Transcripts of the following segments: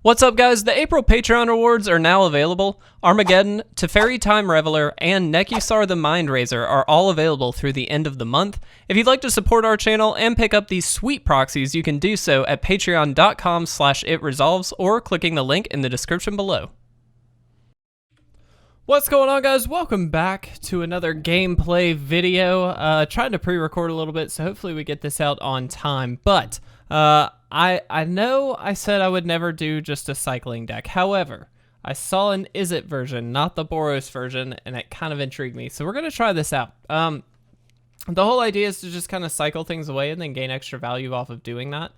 What's up, guys? The April Patreon rewards are now available. Armageddon, Teferi Time Reveler, and Nekusar the Mind Razor are all available through the end of the month. If you'd like to support our channel and pick up these sweet proxies, you can do so at patreon.com/itresolves or clicking the link in the description below. What's going on, guys? Welcome back to another gameplay video. Trying to pre-record a little bit, so hopefully we get this out on time. But I know I said I would never do just a cycling deck. However, I saw an Izzet version, not the Boros version, and it kind of intrigued me. So we're going to try this out. The whole idea is to just kind of cycle things away and then gain extra value off of doing that.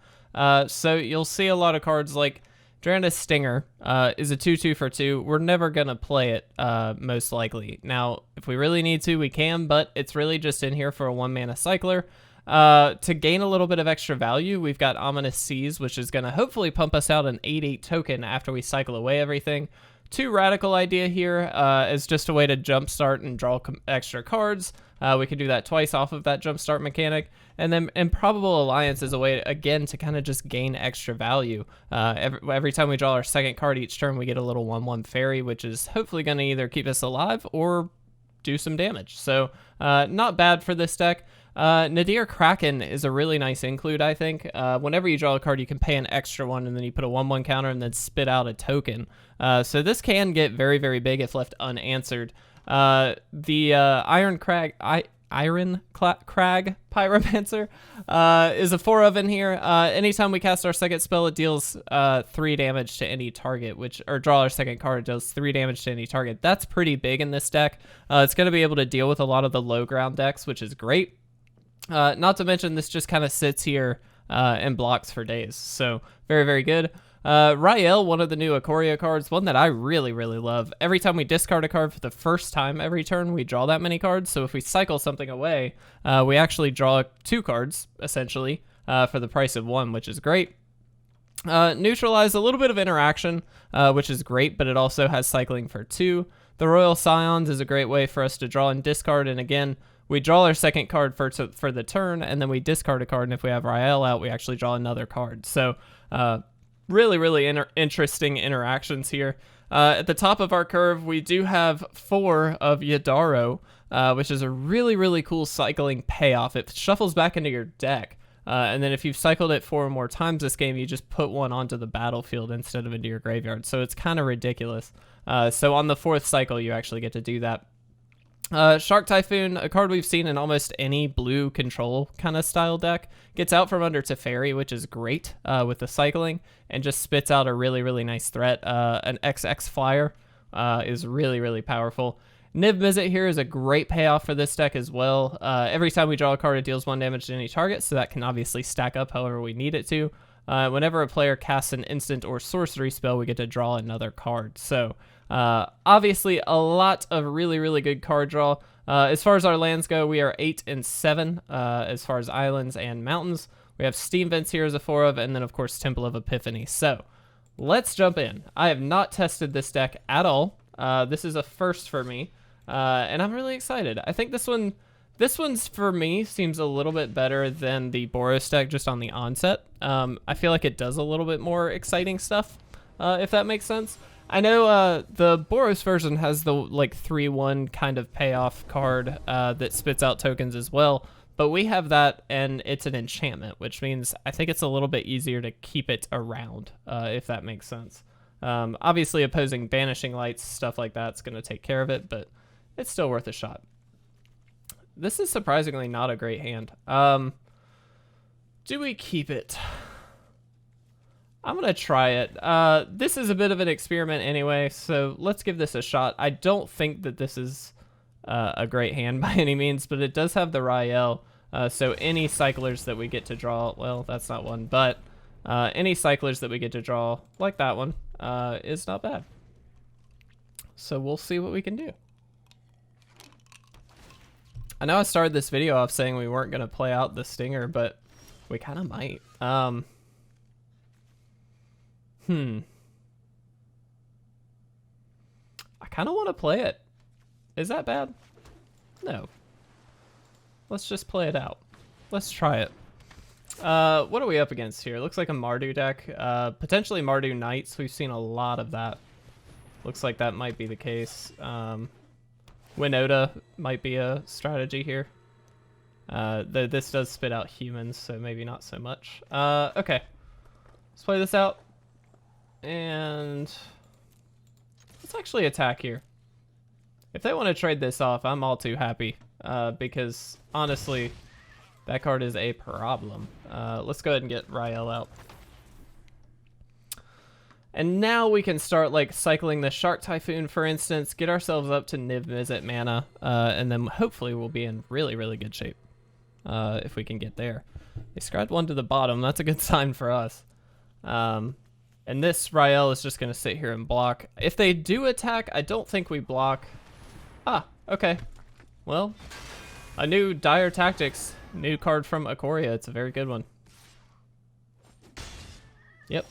So you'll see a lot of cards like Drannith Stinger is a 2/2 for 2. We're never going to play it, most likely. Now, if we really need to, we can, but it's really just in here for a 1-mana cycler. To gain a little bit of extra value, we've got Ominous Seas, which is going to hopefully pump us out an 8/8 token after we cycle away everything. Too radical idea here is just a way to jumpstart and draw extra cards. We can do that twice off of that jumpstart mechanic. And then Improbable Alliance is a way, again, to kind of just gain extra value. Every time we draw our second card each turn, we get a little 1/1 fairy, which is hopefully going to either keep us alive or do some damage. So not bad for this deck. Nadir Kraken is a really nice include, I think. Whenever you draw a card, you can pay an extra one, and then you put a 1/1 counter and then spit out a token. So this can get very, very big if left unanswered. The Irencrag Pyromancer is a 4-of in here. Anytime we cast our second spell, it deals 3 damage to any target, or draw our second card, it deals 3 damage to any target. That's pretty big in this deck. It's going to be able to deal with a lot of the low ground decks, which is great. Not to mention, this just kind of sits here and blocks for days. So very, very good. Rielle, one of the new Ikoria cards, one that I really, really love. Every time we discard a card for the first time every turn, we draw that many cards. So if we cycle something away, we actually draw 2 cards, essentially, for the price of 1, which is great. Neutralize, a little bit of interaction, which is great, but it also has cycling for 2. The Royal Scions is a great way for us to draw and discard, and again, we draw our second card for the turn, and then we discard a card, and if we have Rielle out, we actually draw another card. So really, really interesting interactions here. At the top of our curve, we do have 4 of Yidaro, which is a really, really cool cycling payoff. It shuffles back into your deck, and then if you've cycled it 4 or more times this game, you just put 1 onto the battlefield instead of into your graveyard. So it's kind of ridiculous. So on the 4th cycle, you actually get to do that. Shark Typhoon, a card we've seen in almost any blue control kind of style deck, gets out from under Teferi, which is great with the cycling, and just spits out a really, really nice threat. An XX flyer is really, really powerful. Niv-Mizzet here is a great payoff for this deck as well. Every time we draw a card, it deals 1 damage to any target, so that can obviously stack up however we need it to. Whenever a player casts an instant or sorcery spell, we get to draw another card. So obviously a lot of really, really good card draw. As far as our lands go, we are 8 and 7 as far as islands and mountains. We have Steam Vents here as a 4-of, and then of course Temple of Epiphany. So let's jump in. I have not tested this deck at all. This is a first for me, and I'm really excited. I think this one's for me seems a little bit better than the Boros deck just on the onset. I feel like it does a little bit more exciting stuff, if that makes sense. I know the Boros version has the like 3/1 kind of payoff card that spits out tokens as well, but we have that and it's an enchantment, which means I think it's a little bit easier to keep it around, if that makes sense. Obviously opposing Banishing Lights, stuff like that's going to take care of it, but it's still worth a shot. This is surprisingly not a great hand. Do we keep it? I'm going to try it. This is a bit of an experiment anyway, so let's give this a shot. I don't think that this is a great hand by any means, but it does have the Rielle, so any cyclers that we get to draw, well, that's not one, but any cyclers that we get to draw, like that one, is not bad. So we'll see what we can do. I know I started this video off saying we weren't going to play out the Stinger, but we kind of might. I kind of want to play it. Is that bad? No. Let's just play it out. Let's try it. What are we up against here? Looks like a Mardu deck. Potentially Mardu Knights. We've seen a lot of that. Looks like that might be the case. Winota might be a strategy here. Though this does spit out humans, so maybe not so much. Okay. Let's play this out. And let's actually attack here. If they want to trade this off, I'm all too happy. Because honestly, that card is a problem. Let's go ahead and get Rielle out. And now we can start like cycling the Shark Typhoon, for instance, get ourselves up to Niv-Mizzet mana, and then hopefully we'll be in really, really good shape if we can get there. They scribed one to the bottom. That's a good sign for us. And this Rielle is just going to sit here and block. If they do attack, I don't think we block. Ah, okay. Well, a new Dire Tactics, new card from Ikoria. It's a very good one. Yep.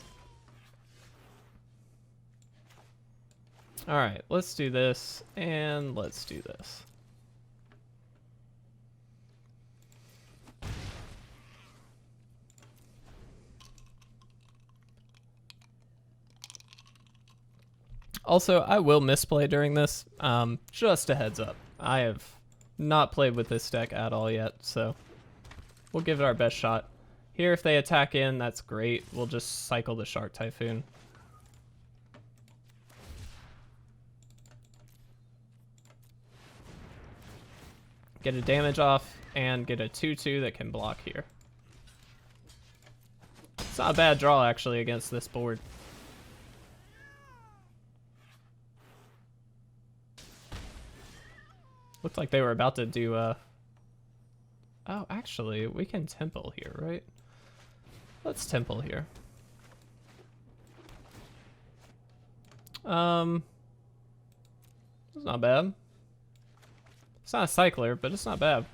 All right, let's do this, and let's do this. Also, I will misplay during this, just a heads up. I have not played with this deck at all yet, so we'll give it our best shot. Here, if they attack in, that's great. We'll just cycle the Shark Typhoon. Get a damage off, and get a 2/2 that can block here. It's not a bad draw, actually, against this board. Looked like they were about to do, oh, actually, we can Temple here, right? Let's Temple here. It's not bad. It's not a cycler, but it's not bad.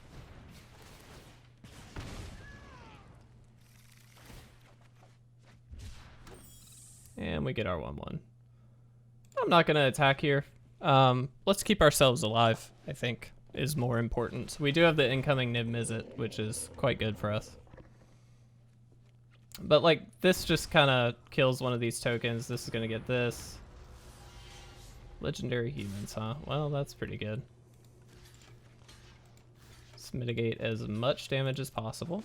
And we get our 1/1. I'm not going to attack here. Let's keep ourselves alive, I think, is more important. We do have the incoming Niv-Mizzet, which is quite good for us. But, like, this just kind of kills one of these tokens. This is going to get this. Legendary humans, huh? Well, that's pretty good. Let's mitigate as much damage as possible.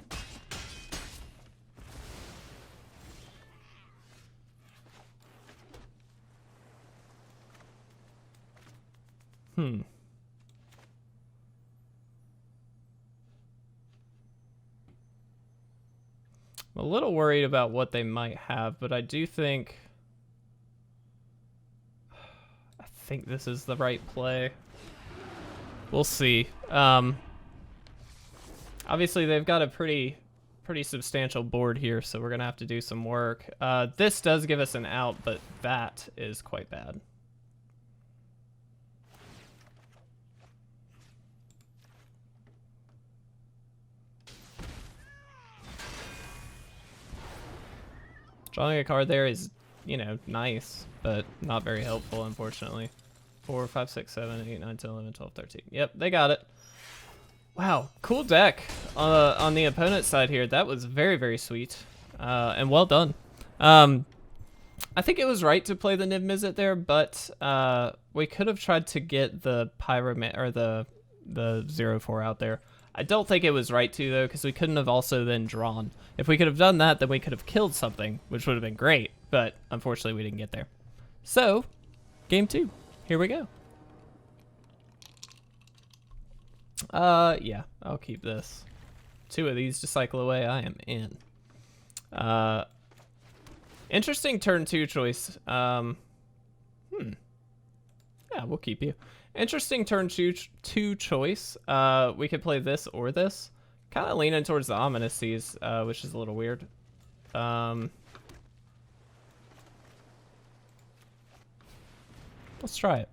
I'm a little worried about what they might have, but I do think... I think this is the right play. We'll see. Obviously, they've got a pretty substantial board here, so we're going to have to do some work. This does give us an out, but that is quite bad. Drawing a card there is, you know, nice, but not very helpful, unfortunately. 4, 5, 6, 7, 8, 9, 10, 11, 12, 13. Yep, they got it. Wow, cool deck on the opponent's side here. That was very, very sweet, and well done. I think it was right to play the Niv-Mizzet there, but we could have tried to get the Pyromancer or the 0/4 out there. I don't think it was right to, though, because we couldn't have also then drawn. If we could have done that, then we could have killed something, which would have been great, but unfortunately we didn't get there. So, game 2. Here we go. Yeah, I'll keep this. 2 of these to cycle away. I am in. Interesting turn 2 choice. Yeah, we'll keep you. Interesting turn 2 choice. We could play this or this. Kind of leaning towards the Ominous Seas, which is a little weird. Let's try it.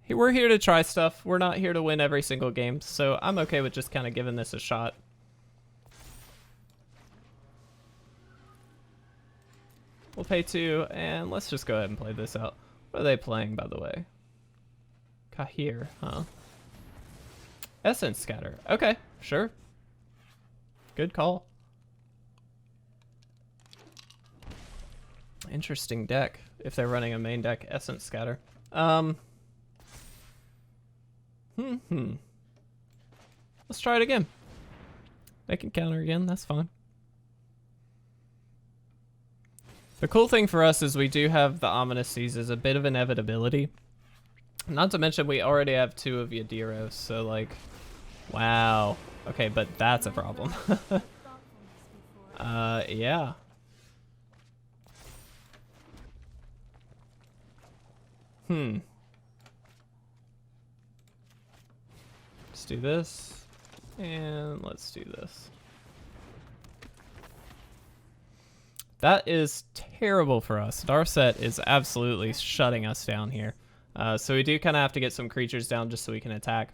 We're here to try stuff. We're not here to win every single game, so I'm okay with just kind of giving this a shot. We'll pay 2, and let's just go ahead and play this out. What are they playing, by the way? Kahir, huh? Essence Scatter. Okay, sure. Good call. Interesting deck if they're running a main deck Essence Scatter. Let's try it again. They can counter again, that's fine. The cool thing for us is we do have the Ominous Seas as a bit of inevitability. Not to mention we already have 2 of Yidaro, so like, wow. Okay, but that's a problem. Yeah. Let's do this, and let's do this. That is terrible for us. Narset is absolutely shutting us down here. So we do kind of have to get some creatures down just so we can attack.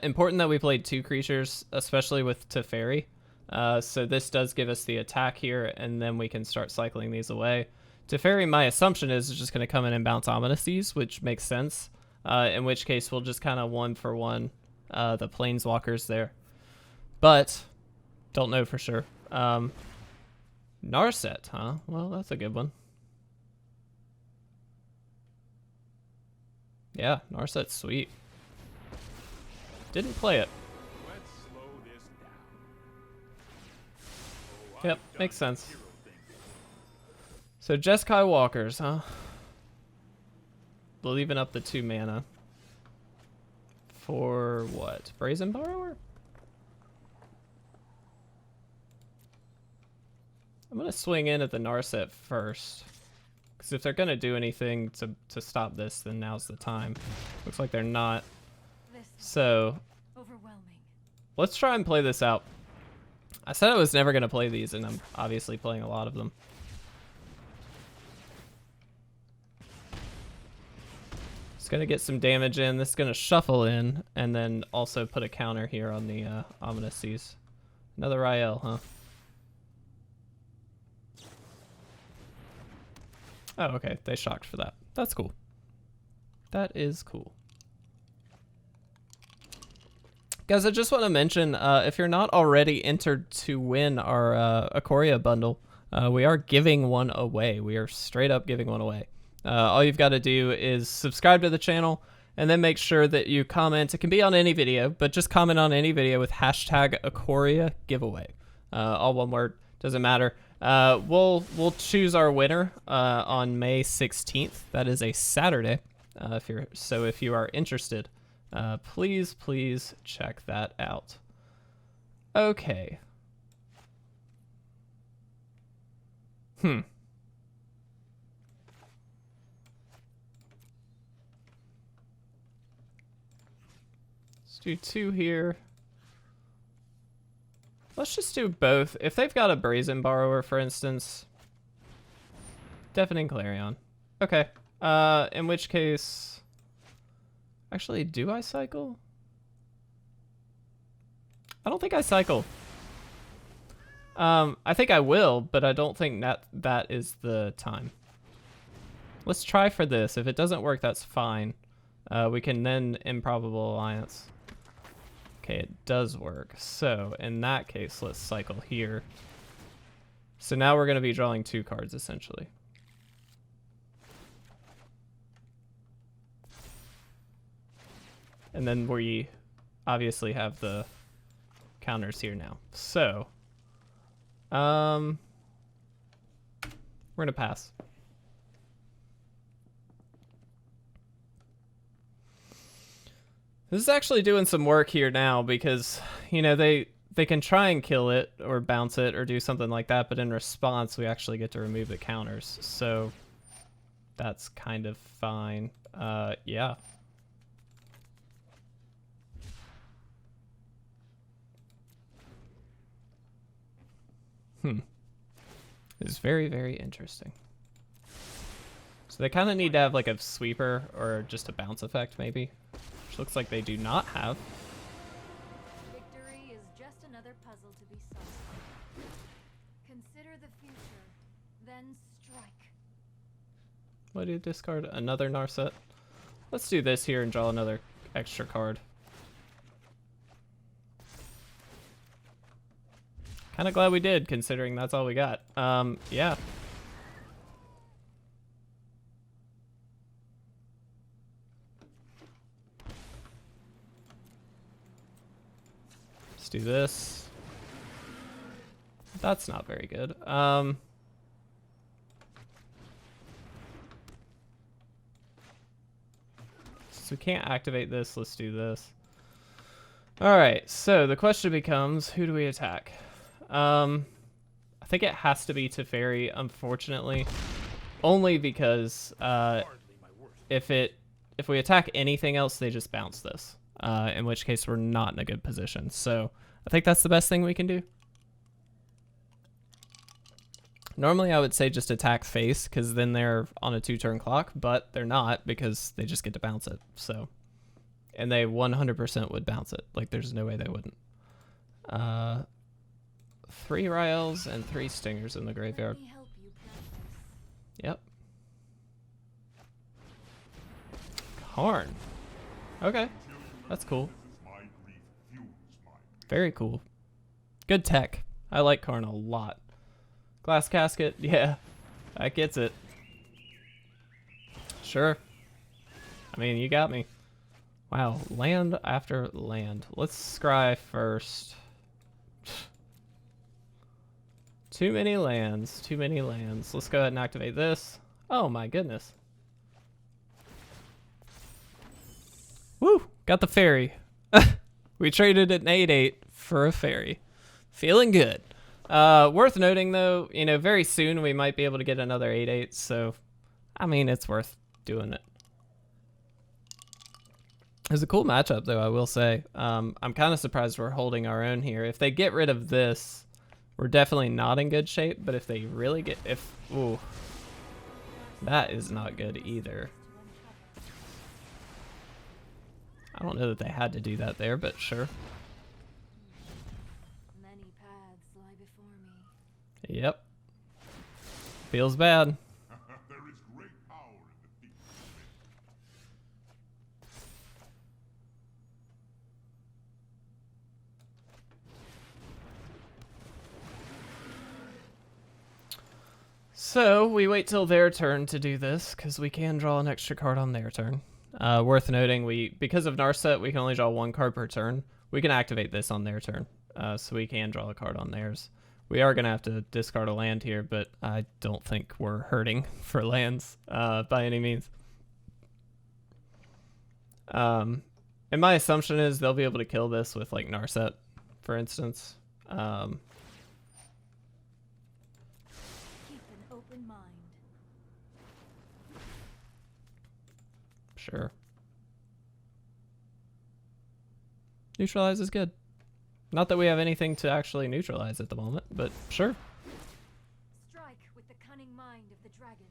Important that we played 2 creatures, especially with Teferi. So this does give us the attack here, and then we can start cycling these away. Teferi, my assumption is just going to come in and bounce Ominous Seas, which makes sense. In which case, we'll just kind of 1-for-1 the Planeswalkers there. But, don't know for sure. Narset, huh? Well, that's a good one. Yeah, Narset's sweet. Didn't play it. Let's slow this down. Yep, makes sense. So Jeskai Walkers, huh? Leaving up the 2 mana. For what? Brazen Borrower? I'm gonna swing in at the Narset first. Because if they're gonna do anything to stop this, then now's the time. Looks like they're not. So let's try and play this out. I said I was never gonna play these, and I'm obviously playing a lot of them. It's gonna get some damage in. This is gonna shuffle in, and then also put a counter here on the Ominous Seas. Another Rielle, huh? Oh, okay. They shocked for that. That's cool. That is cool. Guys, I just want to mention, if you're not already entered to win our Ikoria bundle, we are giving one away. We are straight up giving one away. All you've got to do is subscribe to the channel, and then make sure that you comment. It can be on any video, but just comment on any video with hashtag Ikoria giveaway. All one word, doesn't matter. We'll choose our winner on May 16th. That is a Saturday. If you are interested, please check that out. Okay. Let's do 2 here. Let's just do both. If they've got a Brazen Borrower, for instance, Deafening Clarion. Okay. In which case, actually, do I cycle? I don't think I cycle. I think I will, but I don't think that is the time. Let's try for this. If it doesn't work, that's fine. We can then Improbable Alliance. Okay, it does work. So in that case, let's cycle here. So now we're going to be drawing 2 cards, essentially. And then we obviously have the counters here now. So, we're going to pass. This is actually doing some work here now because, you know, they can try and kill it or bounce it or do something like that, but in response, we actually get to remove the counters. So that's kind of fine. Yeah. It's very, very interesting. So they kind of need to have like a sweeper or just a bounce effect maybe. Which looks like they do not have. Victory is just another puzzle to be solved. Consider the future, then strike. Why do you discard another Narset? Let's do this here and draw another extra card. Kind of glad we did, considering that's all we got. Yeah. Let's do this. That's not very good. So we can't activate this. Let's do this. All right. So the question becomes, who do we attack? I think it has to be Teferi, unfortunately, only because if we attack anything else, they just bounce this. In which case we're not in a good position. So I think that's the best thing we can do. Normally I would say just attack face, because then they're on a 2-turn clock, but they're not because they just get to bounce it. So, and they 100% would bounce it. Like there's no way they wouldn't. 3 Rielles and 3 Stingers in the graveyard. Yep. Karn. Okay, that's cool. Very cool. Good tech. I like Karn a lot. Glass casket, yeah, that gets it. Sure. I mean, you got me. Wow, land after land. Let's scry first. Too many lands, too many lands. Let's go ahead and activate this. Oh my goodness. Woo, got the fairy. We traded an 8/8 for a fairy. Feeling good. Worth noting though, you know, very soon we might be able to get another 8/8, so I mean it's worth doing it. It's a cool matchup though, I will say. I'm kind of surprised we're holding our own here. If they get rid of this, we're definitely not in good shape, but if they really get, ooh, that is not good either. I don't know that they had to do that there, but sure. Many paths lie before me. Yep. Feels bad. There is great power in the feet. So we wait till their turn to do this, because we can draw an extra card on their turn. Worth noting, because of Narset, we can only draw 1 card per turn. We can activate this on their turn, so we can draw a card on theirs. We are going to have to discard a land here, but I don't think we're hurting for lands by any means. And my assumption is they'll be able to kill this with like Narset, for instance. Keep an open mind. Sure. Neutralize is good. Not that we have anything to actually neutralize at the moment, but sure. Strike with the cunning mind of the dragon.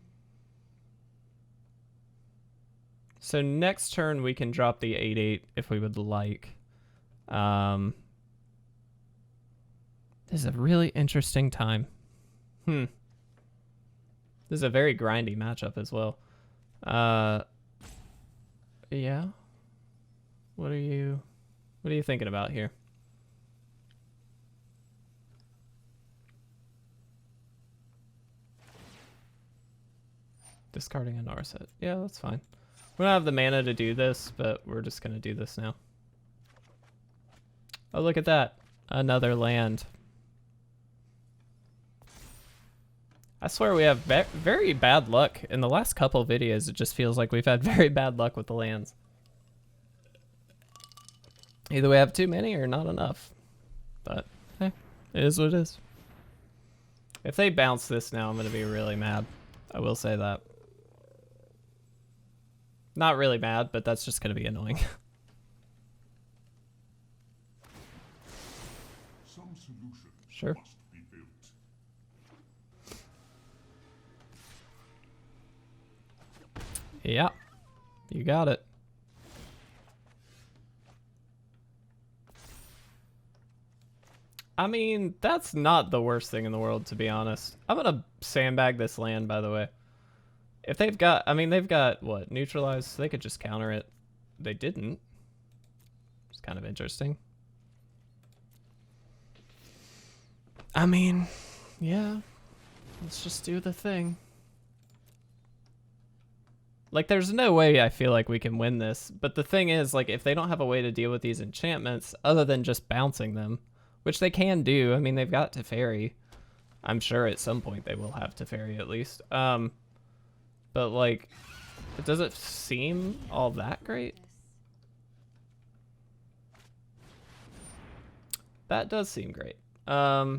So next turn we can drop the 8/8 if we would like. This is a really interesting time. This is a very grindy matchup as well. Yeah. What are you thinking about here? Discarding a Narset. Yeah, that's fine. We don't have the mana to do this, but we're just going to do this now. Oh, look at that. Another land. I swear we have very bad luck. In the last couple videos, it just feels like we've had very bad luck with the lands. Either we have too many or not enough. But, hey, it is what it is. If they bounce this now, I'm going to be really mad. I will say that. Not really mad, but that's just going to be annoying. Some solutions Sure. must be built. Yeah, you got it. I mean, that's not the worst thing in the world, to be honest. I'm going to sandbag this land, by the way. If they've got, I mean, they've got, what, Neutralize? So they could just counter it. They didn't. It's kind of interesting. I mean, yeah. Let's just do the thing. Like, there's no way I feel like we can win this. But the thing is, like, if they don't have a way to deal with these enchantments other than just bouncing them, which they can do. I mean, they've got Teferi. I'm sure at some point they will have Teferi at least. But, like, it doesn't seem all that great. That does seem great. Yeah.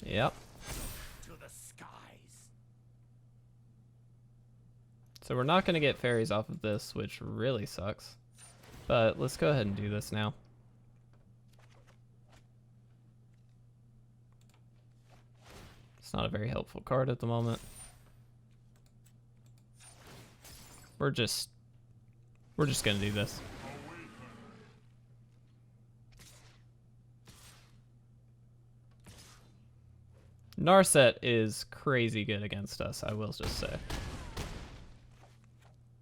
Yep. To the skies. So we're not going to get fairies off of this, which really sucks. But let's go ahead and do this now. It's not a very helpful card at the moment. We're just going to do this. Narset is crazy good against us, I will just say.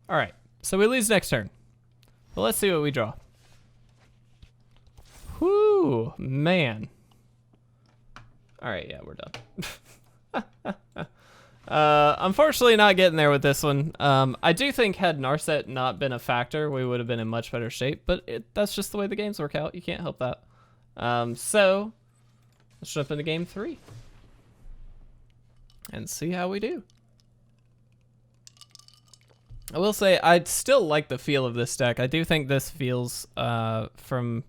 Alright, so we lose next turn. But let's see what we draw. Whoo, man. Alright, yeah, we're done. Unfortunately not getting there with this one. I do think had Narset not been a factor, we would have been in much better shape, but that's just the way the games work out. You can't help that. So, let's jump into game 3. And see how we do. I will say, I still like the feel of this deck. I do think this feels, from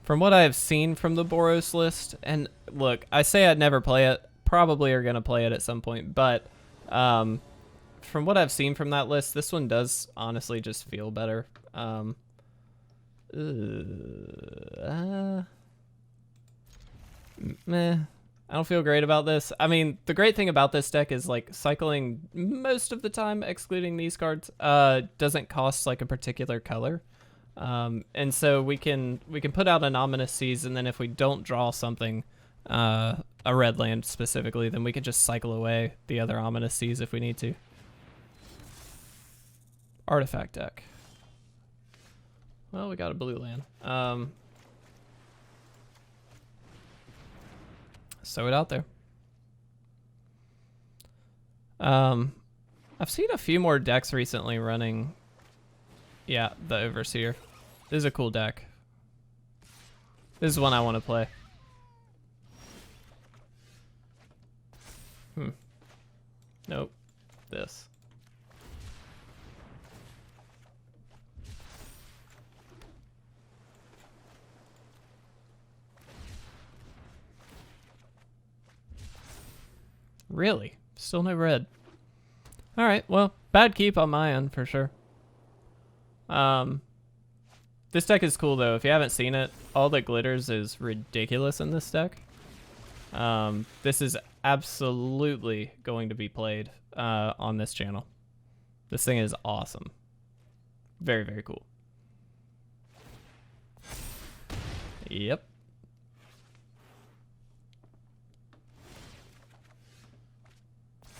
what I've seen from the Boros list, and look, I say I'd never play it, probably are going to play it at some point, but from what I've seen from that list, this one does honestly just feel better. Meh. I don't feel great about this. I mean, the great thing about this deck is like cycling most of the time, excluding these cards, doesn't cost like a particular color. And so we can put out an Ominous Seas, and then if we don't draw something, a red land specifically, then we can just cycle away the other Ominous Seas if we need to. Artifact deck. Well, we got a blue land. Sew it out there. I've seen a few more decks recently running, yeah, the Overseer. This is a cool deck. This is one I want to play. Nope. This. Really? Still no red. Alright, well, bad keep on my end for sure. This deck is cool though. If you haven't seen it, all that glitters is ridiculous in this deck. This is absolutely going to be played on this channel. This thing is awesome. Very, very cool. Yep.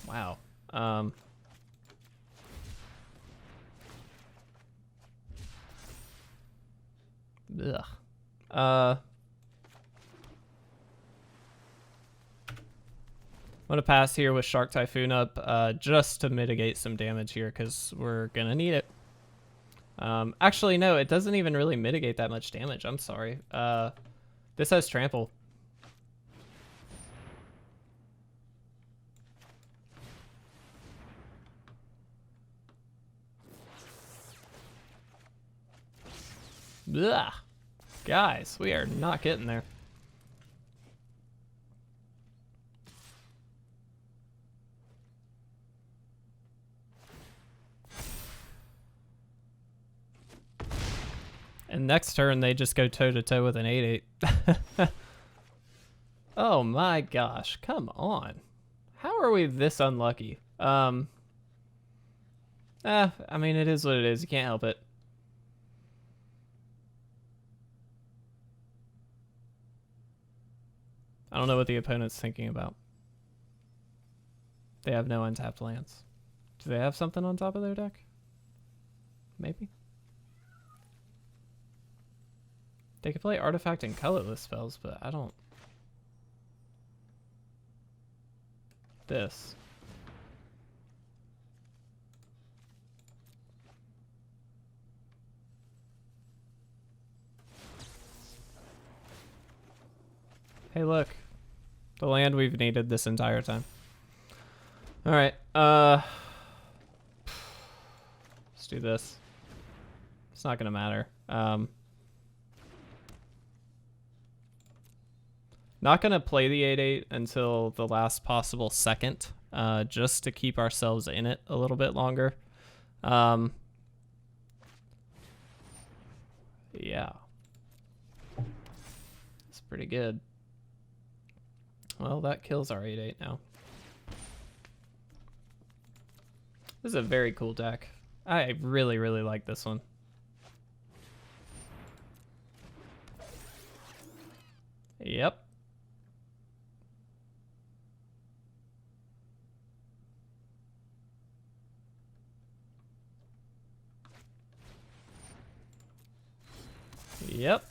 Wow. Ugh. I'm gonna pass here with Shark Typhoon up, just to mitigate some damage here, because we're gonna need it. Actually, no, it doesn't even really mitigate that much damage. I'm sorry. This has trample. Ugh. Guys, we are not getting there. And next turn, they just go toe-to-toe with an 8/8. Oh my gosh, come on. How are we this unlucky? I mean, it is what it is. You can't help it. I don't know what the opponent's thinking about. They have no untapped lands. Do they have something on top of their deck? maybe. They could play artifact and colorless spells, but I don't. This. Hey, look. The land we've needed this entire time. All right. Let's do this. It's not gonna matter. Not gonna play the 8/8 until the last possible second, just to keep ourselves in it a little bit longer. Yeah. It's pretty good. Well, that kills our 8/8 now. This is a very cool deck. I really, really like this one. Yep. Yep.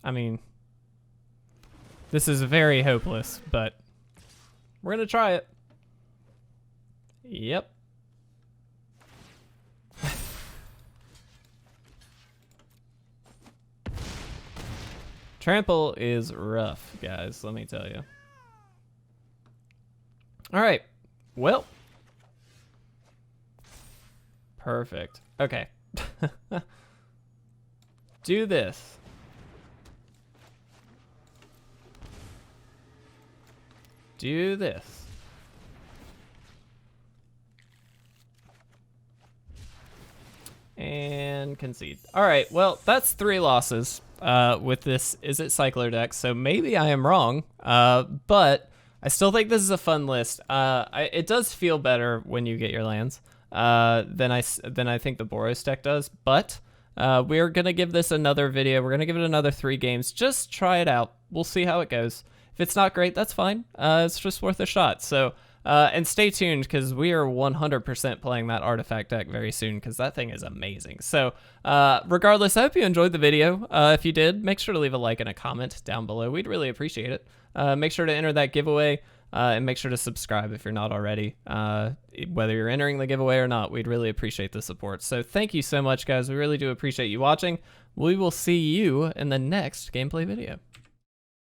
I mean, this is very hopeless, but we're gonna try it. Yep. Trample is rough, guys, let me tell you. All right, well. Perfect, okay. Do this. Do this. And concede. All right, well, that's 3 losses with this Izzet Cycler deck, so maybe I am wrong, but I still think this is a fun list. It does feel better when you get your lands than I think the Boros deck does, but we're going to give this another video. We're going to give it another 3 games. Just try it out. We'll see how it goes. If it's not great, that's fine. It's just worth a shot. So, and stay tuned because we are 100% playing that artifact deck very soon because that thing is amazing. So, regardless, I hope you enjoyed the video. If you did, make sure to leave a like and a comment down below. We'd really appreciate it. Make sure to enter that giveaway and make sure to subscribe if you're not already. Whether you're entering the giveaway or not, we'd really appreciate the support. So, thank you so much, guys. We really do appreciate you watching. We will see you in the next gameplay video.